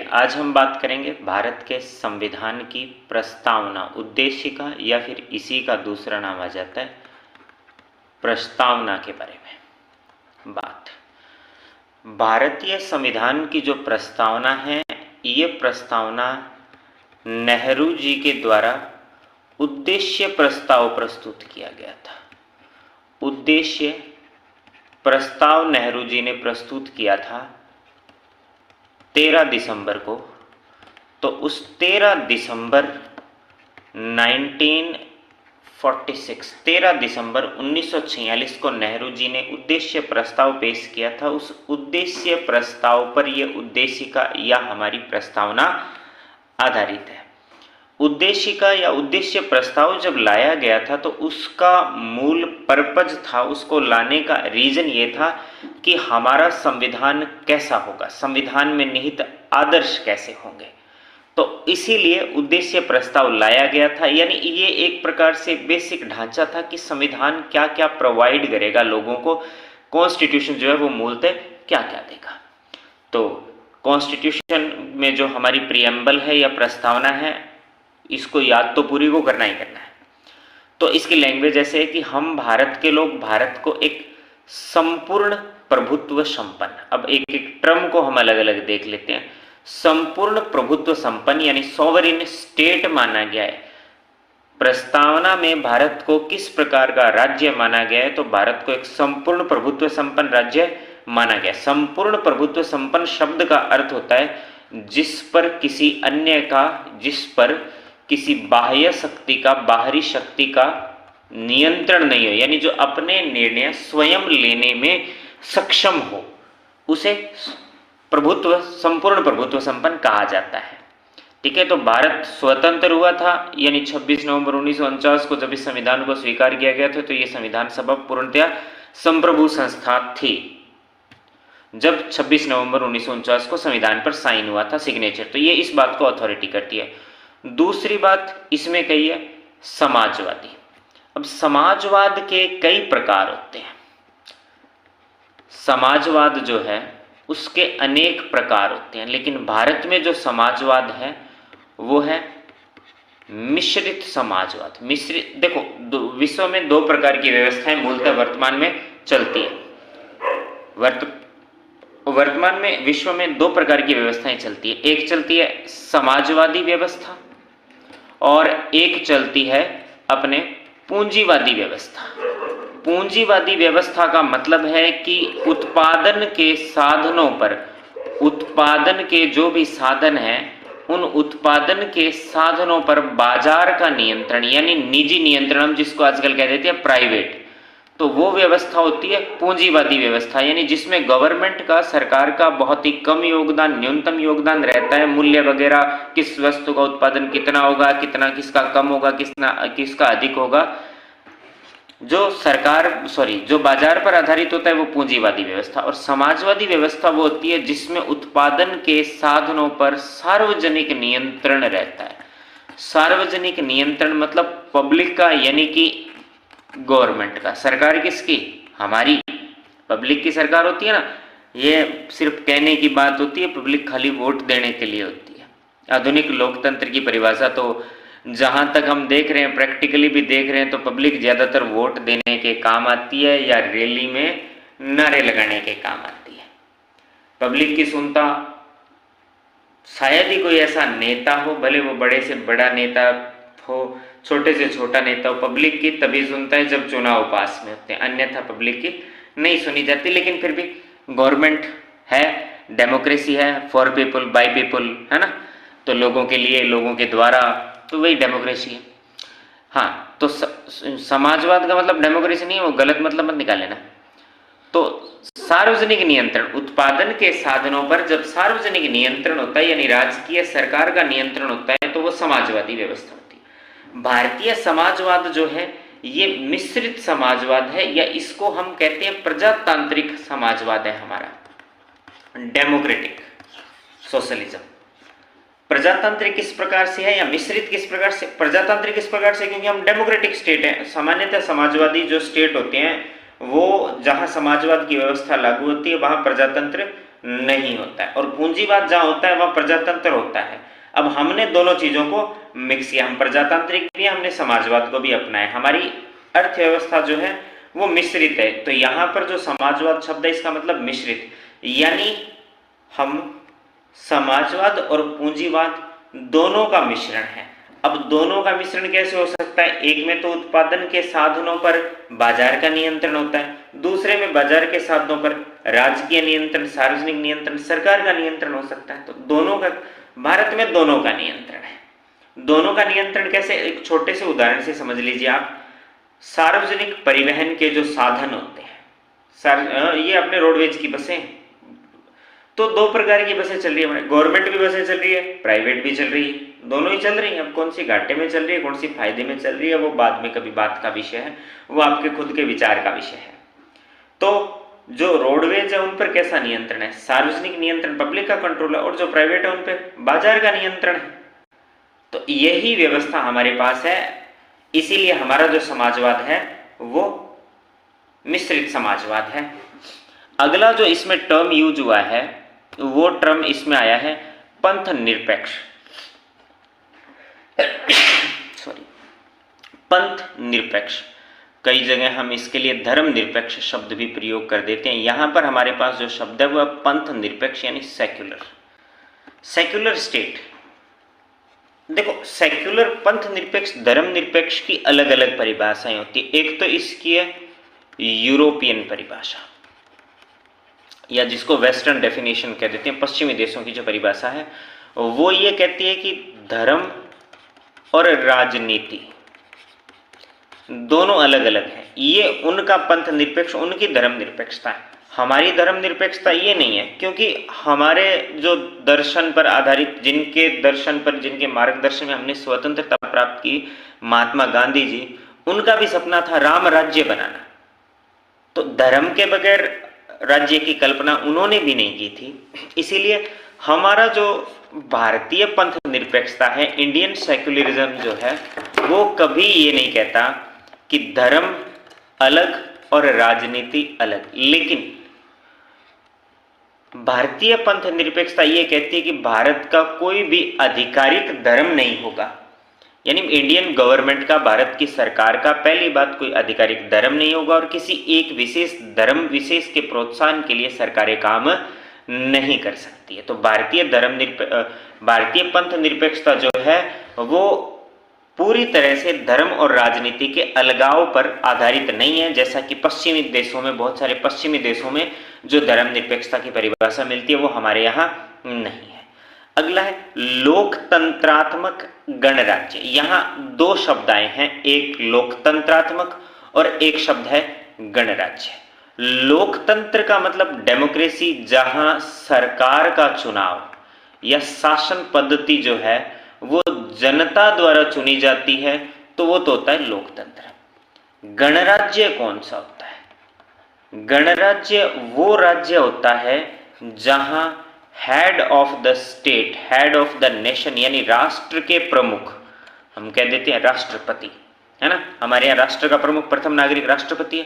आज हम बात करेंगे भारत के संविधान की प्रस्तावना, उद्देशिका या फिर इसी का दूसरा नाम आ जाता है प्रस्तावना के बारे में बात। भारतीय संविधान की जो प्रस्तावना है, ये प्रस्तावना नेहरू जी के द्वारा उद्देश्य प्रस्ताव प्रस्तुत किया गया था। उद्देश्य प्रस्ताव नेहरू जी ने प्रस्तुत किया था 13 दिसंबर को। तो उस 13 दिसंबर 1946 को नेहरू जी ने उद्देश्य प्रस्ताव पेश किया था। उस उद्देश्य प्रस्ताव पर यह उद्देशिका या हमारी प्रस्तावना आधारित है। उद्देशिका या उद्देश्य प्रस्ताव जब लाया गया था तो उसका मूल पर्पज था, उसको लाने का रीजन ये था कि हमारा संविधान कैसा होगा, संविधान में निहित आदर्श कैसे होंगे। तो इसीलिए उद्देश्य प्रस्ताव लाया गया था। यानी ये एक प्रकार से बेसिक ढांचा था कि संविधान क्या क्या प्रोवाइड करेगा लोगों को, कॉन्स्टिट्यूशन जो है वो मूलतः क्या क्या देगा। तो कॉन्स्टिट्यूशन में जो हमारी प्रियम्बल है या प्रस्तावना है, इसको याद तो पूरी को करना ही करना है। तो इसकी लैंग्वेज ऐसे है कि हम भारत के लोग भारत को एक संपूर्ण प्रभुत्व संपन्न, अब एक एक टर्म को हम अलग अलग देख लेते हैं। संपूर्ण प्रभुत्व संपन्न यानी सॉवरेन स्टेट माना गया है। प्रस्तावना में भारत को किस प्रकार का राज्य माना गया है, तो भारत को एक संपूर्ण प्रभुत्व संपन्न राज्य माना गया। संपूर्ण प्रभुत्व संपन्न शब्द का अर्थ होता है जिस पर किसी बाह्य शक्ति का, बाहरी शक्ति का नियंत्रण नहीं हो, यानी जो अपने निर्णय स्वयं लेने में सक्षम हो, उसे संपूर्ण प्रभुत्व संपन्न कहा जाता है। ठीक है। तो भारत स्वतंत्र हुआ था, यानी 26 नवंबर 1949 को जब इस संविधान को स्वीकार किया गया था, तो ये संविधान सभा पूर्णतया संप्रभु संस्था थी। जब 26 नवंबर 1949 को संविधान पर साइन हुआ था, सिग्नेचर, तो ये इस बात को अथॉरिटी करती है। दूसरी बात इसमें कही है समाजवादी। अब समाजवाद के कई प्रकार होते हैं। समाजवाद जो है उसके अनेक प्रकार होते हैं, लेकिन भारत में जो समाजवाद है वो है मिश्रित समाजवाद। मिश्रित, देखो विश्व में दो प्रकार की व्यवस्थाएं मूलतः वर्तमान में चलती है। वर्तमान में विश्व में दो प्रकार की व्यवस्थाएं चलती है। एक चलती है समाजवादी व्यवस्था और एक चलती है अपने पूंजीवादी व्यवस्था। पूंजीवादी व्यवस्था का मतलब है कि उत्पादन के साधनों पर, उत्पादन के जो भी साधन हैं, उन उत्पादन के साधनों पर बाजार का नियंत्रण, यानी निजी नियंत्रण, हम जिसको आजकल कह देते हैं प्राइवेट, तो वो व्यवस्था होती है पूंजीवादी व्यवस्था। यानी जिसमें गवर्नमेंट का, सरकार का बहुत ही कम योगदान, न्यूनतम योगदान रहता है। मूल्य वगैरह, किस वस्तु का उत्पादन कितना होगा, कितना किसका कम होगा, किसका अधिक होगा, जो बाजार पर आधारित होता है वो पूंजीवादी व्यवस्था। और समाजवादी व्यवस्था वो होती है जिसमें उत्पादन के साधनों पर सार्वजनिक नियंत्रण रहता है। सार्वजनिक नियंत्रण मतलब पब्लिक का, यानी कि गवर्नमेंट का। सरकार किसकी? हमारी, पब्लिक की सरकार होती है ना। ये सिर्फ कहने की बात होती है, पब्लिक खाली वोट देने के लिए होती है। आधुनिक लोकतंत्र की परिभाषा तो जहां तक हम देख रहे हैं, प्रैक्टिकली भी देख रहे हैं, तो पब्लिक ज्यादातर वोट देने के काम आती है या रैली में नारे लगाने के काम आती है। पब्लिक की सुनता शायद ही कोई ऐसा नेता हो, भले वो बड़े से बड़ा नेता हो, छोटे से छोटा नेता हो, पब्लिक की तभी सुनता है जब चुनाव पास में होते हैं, अन्यथा पब्लिक की नहीं सुनी जाती। लेकिन फिर भी गवर्नमेंट है, डेमोक्रेसी है, फॉर पीपल बाय पीपल, है ना, तो लोगों के लिए, लोगों के द्वारा, तो वही डेमोक्रेसी है। हाँ, तो समाजवाद का मतलब डेमोक्रेसी नहीं है, वो गलत मतलब मत निकाल लेना। तो सार्वजनिक नियंत्रण, उत्पादन के साधनों पर जब सार्वजनिक नियंत्रण होता है, यानी राजकीय सरकार का नियंत्रण होता है, तो वो समाजवादी व्यवस्था होती है। भारतीय समाजवाद जो है ये मिश्रित समाजवाद है, या इसको हम कहते हैं प्रजातांत्रिक समाजवाद है हमारा, डेमोक्रेटिक सोशलिज्म। प्रजातांत्रिक किस प्रकार से है या मिश्रित किस प्रकार से? प्रजातांत्रिक इस प्रकार से क्योंकि हम डेमोक्रेटिक स्टेट है। सामान्यतः समाजवादी जो स्टेट होते हैं वो जहां समाजवाद की व्यवस्था लागू होती है वहां प्रजातंत्र नहीं होता है, और पूंजीवाद जहां होता है वहां प्रजातंत्र होता है। अब हमने दोनों चीजों को मिक्स किया, हम प्रजातांत्रिक भी, हमने समाजवाद को भी अपनाया। हमारी अर्थव्यवस्था जो है वो मिश्रित है, तो यहां पर जो समाजवाद शब्द है इसका मतलब मिश्रित, यानी हम समाजवाद और पूंजीवाद दोनों का मिश्रण है। अब दोनों का मिश्रण कैसे हो सकता है? एक में तो उत्पादन के साधनों पर बाजार का नियंत्रण होता है, दूसरे में बाजार के साधनों पर राजकीय नियंत्रण, सार्वजनिक नियंत्रण, सरकार का नियंत्रण हो सकता है। तो दोनों का, भारत में दोनों का नियंत्रण है। दोनों का नियंत्रण कैसे? एक छोटे से उदाहरण से समझ लीजिए आप। सार्वजनिक परिवहन के जो साधन होते हैं, ये अपने रोडवेज की बसें, तो दो प्रकार की बसें चल रही है, गवर्नमेंट भी बसें चल रही है, प्राइवेट भी चल रही है, दोनों ही चल रही हैं। अब कौन सी घाटे में चल रही है, कौन सी फायदे में चल रही है, वो बाद में कभी बात का विषय है, वो आपके खुद के विचार का विषय है। तो जो रोडवेज है उन पर कैसा नियंत्रण है? सार्वजनिक नियंत्रण, पब्लिक का कंट्रोल है, और जो प्राइवेट है उन पर बाजार का नियंत्रण है। तो यही व्यवस्था हमारे पास है, इसीलिए हमारा जो समाजवाद है वो मिश्रित समाजवाद है। अगला जो इसमें टर्म यूज हुआ है वो टर्म इसमें आया है पंथ निरपेक्ष। सॉरी, पंथ निरपेक्ष। कई जगह हम इसके लिए धर्म निरपेक्ष शब्द भी प्रयोग कर देते हैं। यहां पर हमारे पास जो शब्द है वह पंथ निरपेक्ष यानी सेक्युलर, सेक्युलर स्टेट। देखो, सेक्युलर, पंथ निरपेक्ष, धर्म निरपेक्ष की अलग अलग परिभाषाएं होती है। एक तो इसकी है यूरोपियन परिभाषा, या जिसको वेस्टर्न डेफिनेशन कह देते हैं, पश्चिमी देशों की जो परिभाषा है वो ये कहती है कि धर्म और राजनीति दोनों अलग अलग हैं। ये उनका पंथ निरपेक्ष, उनकी धर्म निरपेक्षता है। हमारी धर्म निरपेक्षता ये नहीं है, क्योंकि हमारे जो दर्शन पर आधारित, जिनके दर्शन पर, जिनके मार्गदर्शन में हमने स्वतंत्रता प्राप्त की, महात्मा गांधी जी, उनका भी सपना था राम राज्य बनाना। तो धर्म के बगैर राज्य की कल्पना उन्होंने भी नहीं की थी। इसीलिए हमारा जो भारतीय पंथ निरपेक्षता है, इंडियन सेक्युलरिज्म जो है, वो कभी ये नहीं कहता कि धर्म अलग और राजनीति अलग। लेकिन भारतीय पंथ निरपेक्षता ये कहती है कि भारत का कोई भी आधिकारिक धर्म नहीं होगा, यानी इंडियन गवर्नमेंट का, भारत की सरकार का, पहली बात, कोई आधिकारिक धर्म नहीं होगा, और किसी एक विशेष धर्म विशेष के प्रोत्साहन के लिए सरकारें काम नहीं कर सकती है। तो भारतीय पंथ निरपेक्षता जो है वो पूरी तरह से धर्म और राजनीति के अलगाव पर आधारित नहीं है, जैसा कि पश्चिमी देशों में, बहुत सारे पश्चिमी देशों में जो धर्म निरपेक्षता की परिभाषा मिलती है वो हमारे यहाँ नहीं है। अगला है लोकतंत्रात्मक गणराज्य। यहाँ दो शब्द आए हैं, एक लोकतंत्रात्मक और एक शब्द है गणराज्य। लोकतंत्र का मतलब डेमोक्रेसी, जहां सरकार का चुनाव या शासन पद्धति जो है वो जनता द्वारा चुनी जाती है, तो वो तो होता है लोकतंत्र। गणराज्य कौन सा होता है? गणराज्य वो राज्य होता है जहां head of the state, head of the nation, यानी राष्ट्र के प्रमुख, हम कह देते हैं राष्ट्रपति, है ना, हमारे यहाँ राष्ट्र का प्रमुख प्रथम नागरिक राष्ट्रपति है।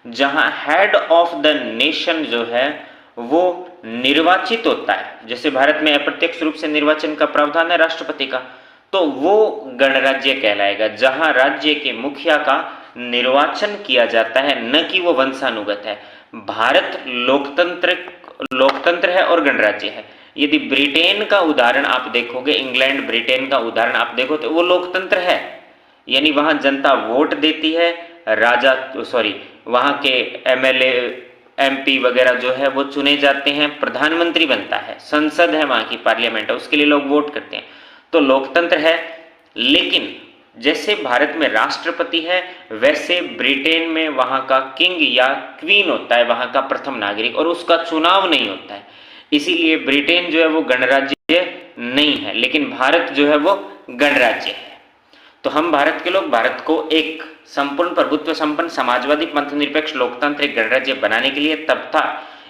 जहां हेड ऑफ द नेशन जो है वो निर्वाचित होता है, जैसे भारत में अप्रत्यक्ष रूप से निर्वाचन का प्रावधान है राष्ट्रपति का, तो वो गणराज्य कहलाएगा, जहां राज्य के मुखिया का निर्वाचन किया जाता है, न कि वो वंशानुगत है। भारत लोकतंत्र है और गणराज्य है। यदि ब्रिटेन का उदाहरण आप देखोगे, इंग्लैंड, ब्रिटेन का उदाहरण आप देखो, तो वो लोकतंत्र है, यानी वहां जनता वोट देती है, वहां के एमएलए, एमपी वगैरह जो है वो चुने जाते हैं, प्रधानमंत्री बनता है, संसद है, वहां की पार्लियामेंट है, उसके लिए लोग वोट करते हैं, तो लोकतंत्र है। लेकिन जैसे भारत में राष्ट्रपति है, वैसे ब्रिटेन में वहां का किंग या क्वीन होता है, वहां का प्रथम नागरिक, और उसका चुनाव नहीं होता है। इसीलिए ब्रिटेन जो है वो गणराज्य नहीं है, लेकिन भारत जो है वो गणराज्य है। तो हम भारत के लोग भारत को एक संपूर्ण प्रभुत्व संपन्न समाजवादी पंथ निरपेक्ष लोकतांत्रिक गणराज्य बनाने के लिए तब था।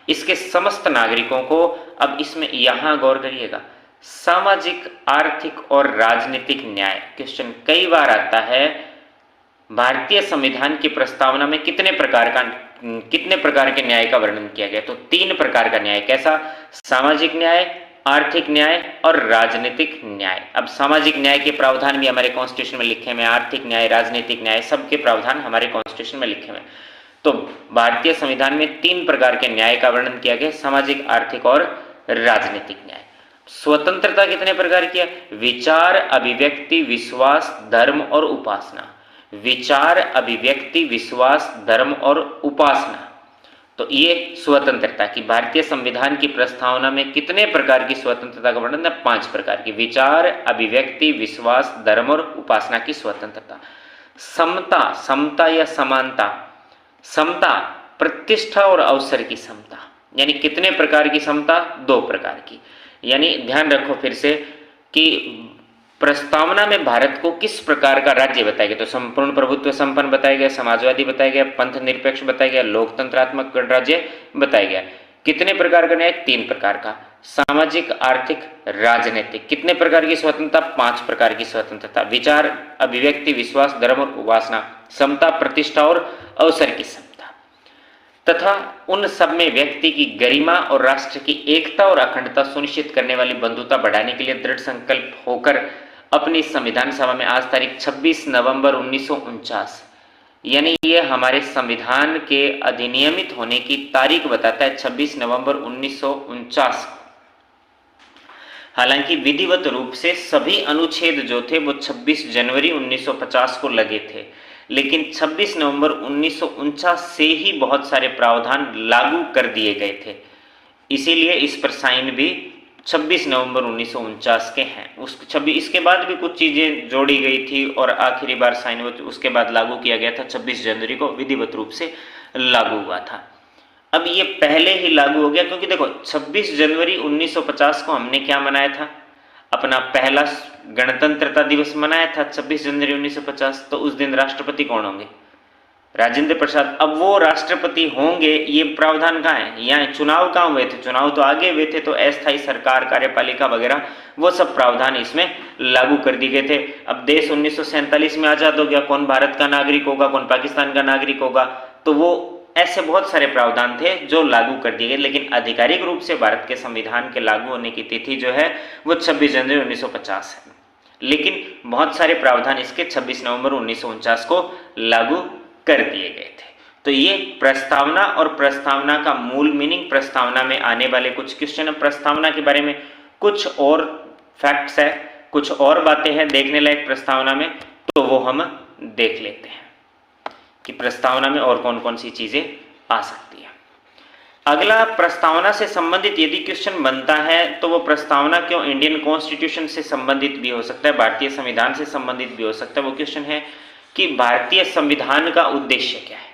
इसके समस्त नागरिकों को, अब इसमें यहां गौर करिएगा, सामाजिक, आर्थिक और राजनीतिक न्याय, क्वेश्चन कई बार आता है, भारतीय संविधान की प्रस्तावना में कितने प्रकार का कितने प्रकार के न्याय का वर्णन किया गया? तो 3 प्रकार का न्याय। कैसा? सामाजिक न्याय, आर्थिक न्याय और राजनीतिक न्याय। अब सामाजिक न्याय के प्रावधान भी हमारे कॉन्स्टिट्यूशन में लिखे हुए हैं, आर्थिक न्याय, राजनीतिक न्याय, सबके प्रावधान हमारे कॉन्स्टिट्यूशन में लिखे हुए हैं। तो भारतीय संविधान में 3 प्रकार के न्याय का वर्णन किया गया, सामाजिक, आर्थिक और राजनीतिक न्याय। स्वतंत्रता कितने प्रकार की है? विचार, अभिव्यक्ति, विश्वास, धर्म और उपासना। विचार, अभिव्यक्ति, विश्वास, धर्म और उपासना। तो ये स्वतंत्रता की भारतीय संविधान की प्रस्तावना में कितने प्रकार की स्वतंत्रता का वर्णन है? 5 प्रकार की। विचार, अभिव्यक्ति, विश्वास, धर्म और उपासना की स्वतंत्रता। समता, समता या समानता। समता, प्रतिष्ठा और अवसर की समता। यानी कितने प्रकार की समता? 2 प्रकार की। यानी ध्यान रखो फिर से कि प्रस्तावना में भारत को किस प्रकार का राज्य बताया गया? तो संपूर्ण प्रभुत्व संपन्न बताया गया, समाजवादी बताया गया, पंथ निरपेक्ष बताया गया, लोकतंत्रात्मक गणराज्य बताया गया। कितने प्रकार का न्याय? 3 प्रकार का। सामाजिक, आर्थिक, राजनीतिक। कितने प्रकार की स्वतंत्रता? 5 प्रकार की स्वतंत्रता। विचार, अभिव्यक्ति, विश्वास, धर्म और उपासना। समता, प्रतिष्ठा और अवसर की समता। तथा उन सब में व्यक्ति की गरिमा और राष्ट्र की एकता और अखंडता सुनिश्चित करने वाली बंधुता बढ़ाने के लिए दृढ़ संकल्प होकर अपनी संविधान सभा में आज तारीख 26 नवंबर 1949, यानी ये हमारे संविधान के अधिनियमित होने की तारीख बताता है 26 नवंबर 1949। हालांकि विधिवत रूप से सभी अनुच्छेद जो थे वो 26 जनवरी 1950 को लगे थे, लेकिन 26 नवंबर 1949 से ही बहुत सारे प्रावधान लागू कर दिए गए थे। इसीलिए इस पर साइन भी 26 नवंबर 1949 के हैं। इसके बाद भी कुछ चीज़ें जोड़ी गई थी और आखिरी बार साइन उसके बाद लागू किया गया था 26 जनवरी को, विधिवत रूप से लागू हुआ था। अब ये पहले ही लागू हो गया क्योंकि देखो 26 जनवरी 1950 को हमने क्या मनाया था? अपना पहला गणतंत्रता दिवस मनाया था 26 जनवरी 1950। तो उस दिन राष्ट्रपति कौन होंगे? राजेंद्र प्रसाद। अब वो राष्ट्रपति होंगे, ये प्रावधान कहाँ है? यहाँ चुनाव कहाँ हुए थे? चुनाव तो आगे हुए थे, तो अस्थायी सरकार, कार्यपालिका वगैरह वो सब प्रावधान इसमें लागू कर दिए गए थे। अब देश 1947 में आजाद हो गया, कौन भारत का नागरिक होगा, कौन पाकिस्तान का नागरिक होगा, तो वो ऐसे बहुत सारे प्रावधान थे जो लागू कर दिए गए। लेकिन आधिकारिक रूप से भारत के संविधान के लागू होने की तिथि जो है वो 26 जनवरी 1950 है, लेकिन बहुत सारे प्रावधान इसके 26 नवंबर 1949 को लागू कर दिए गए थे। तो ये प्रस्तावना और प्रस्तावना का मूल मीनिंग, प्रस्तावना में आने वाले कुछ क्वेश्चन है, प्रस्तावना के बारे में कुछ और फैक्ट्स है, कुछ और बातें हैं देखने लायक प्रस्तावना में, तो वो हम देख लेते हैं कि प्रस्तावना में और कौन कौन सी चीजें आ सकती है। अगला, प्रस्तावना से संबंधित यदि क्वेश्चन बनता है तो वो प्रस्तावना क्यों इंडियन कॉन्स्टिट्यूशन से संबंधित भी हो सकता है, भारतीय संविधान से संबंधित भी हो सकता है। वो क्वेश्चन है कि भारतीय संविधान का उद्देश्य क्या है।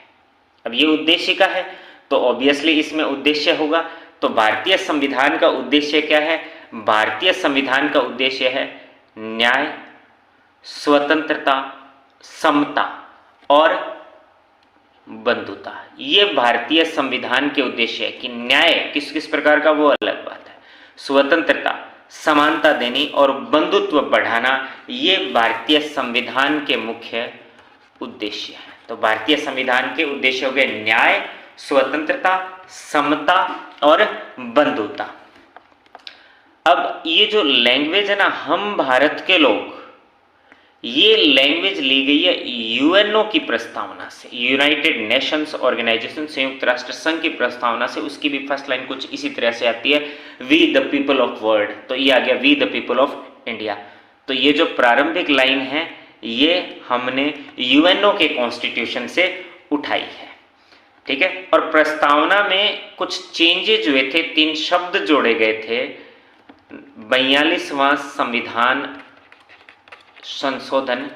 अब ये उद्देश्य का है तो ऑब्वियसली इसमें उद्देश्य होगा। तो भारतीय संविधान का उद्देश्य क्या है? भारतीय संविधान का उद्देश्य है न्याय, स्वतंत्रता, समता और बंधुता। ये भारतीय संविधान के उद्देश्य है कि न्याय किस किस प्रकार का, वो अलग बात है, स्वतंत्रता, समानता देनी और बंधुत्व बढ़ाना, ये भारतीय संविधान के मुख्य उद्देश्य है। तो भारतीय संविधान के उद्देश्य हो गए न्याय, स्वतंत्रता, समता और बंधुता। अब ये जो लैंग्वेज है ना, हम भारत के लोग, ये लैंग्वेज ली गई है यूएनओ की प्रस्तावना से, यूनाइटेड नेशंस ऑर्गेनाइजेशन, संयुक्त राष्ट्र संघ की प्रस्तावना से। उसकी भी फर्स्ट लाइन कुछ इसी तरह से आती है, we the people of world. तो ये आ गया we the people of India. तो ये जो प्रारंभिक लाइन है ये हमने यूएनओ के कॉन्स्टिट्यूशन से उठाई है, ठीक है। और प्रस्तावना में कुछ चेंजेज हुए थे, 3 शब्द जोड़े गए थे। 42वां संविधान संशोधन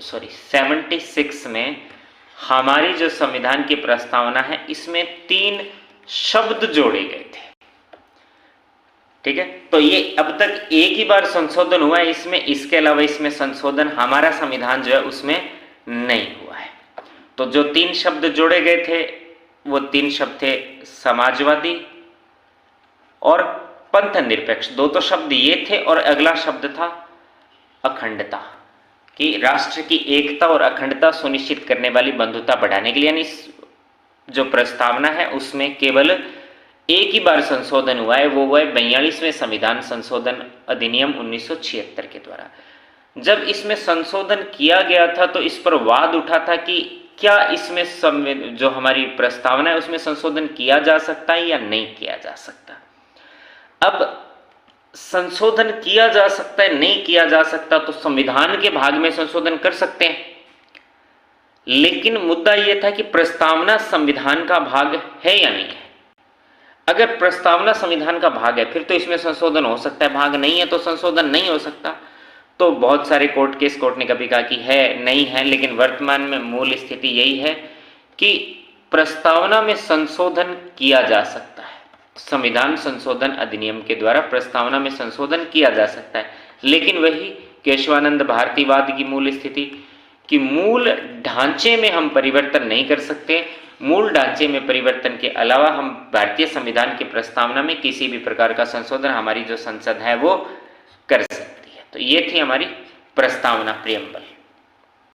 76 में हमारी जो संविधान की प्रस्तावना है इसमें 3 शब्द जोड़े गए थे, ठीक है। तो ये अब तक एक ही बार संशोधन हुआ है इसमें, इसके अलावा इसमें संशोधन हमारा संविधान जो है उसमें नहीं हुआ है। तो जो 3 शब्द जोड़े गए थे वो 3 शब्द थे समाजवादी और पंथ निरपेक्ष। 2 तो शब्द ये थे और अगला शब्द था अखंडता। कि राष्ट्र की एकता और अखंडता सुनिश्चित करने वाली बंधुता बढ़ाने के लिए, यानी जो प्रस्तावना है उसमें केवल एक ही बार संशोधन हुआ है, वो हुआ है 42वें संविधान संशोधन अधिनियम 1976 के द्वारा। जब इसमें संशोधन किया गया था तो इस पर वाद उठा था कि क्या इसमें जो हमारी प्रस्तावना है उसमें संशोधन किया जा सकता है या नहीं किया जा सकता। अब संशोधन किया जा सकता है, नहीं किया जा सकता, तो संविधान के भाग में संशोधन कर सकते हैं, लेकिन मुद्दा यह था कि प्रस्तावना संविधान का भाग है या नहीं है। अगर प्रस्तावना संविधान का भाग है फिर तो इसमें संशोधन हो सकता है, भाग नहीं है तो संशोधन नहीं हो सकता। तो बहुत सारे कोर्ट ने कभी कहा कि है, नहीं है, लेकिन वर्तमान में मूल स्थिति यही है कि प्रस्तावना में संशोधन किया जा सकता है। संविधान संशोधन अधिनियम के द्वारा प्रस्तावना में संशोधन किया जा सकता है, लेकिन वही केशवानंद भारतीवाद की मूल स्थिति कि मूल ढांचे में हम परिवर्तन नहीं कर सकते। मूल ढांचे में परिवर्तन के अलावा हम भारतीय संविधान की प्रस्तावना में किसी भी प्रकार का संशोधन हमारी जो संसद है वो कर सकती है। तो ये थी हमारी प्रस्तावना, प्रियम्बल।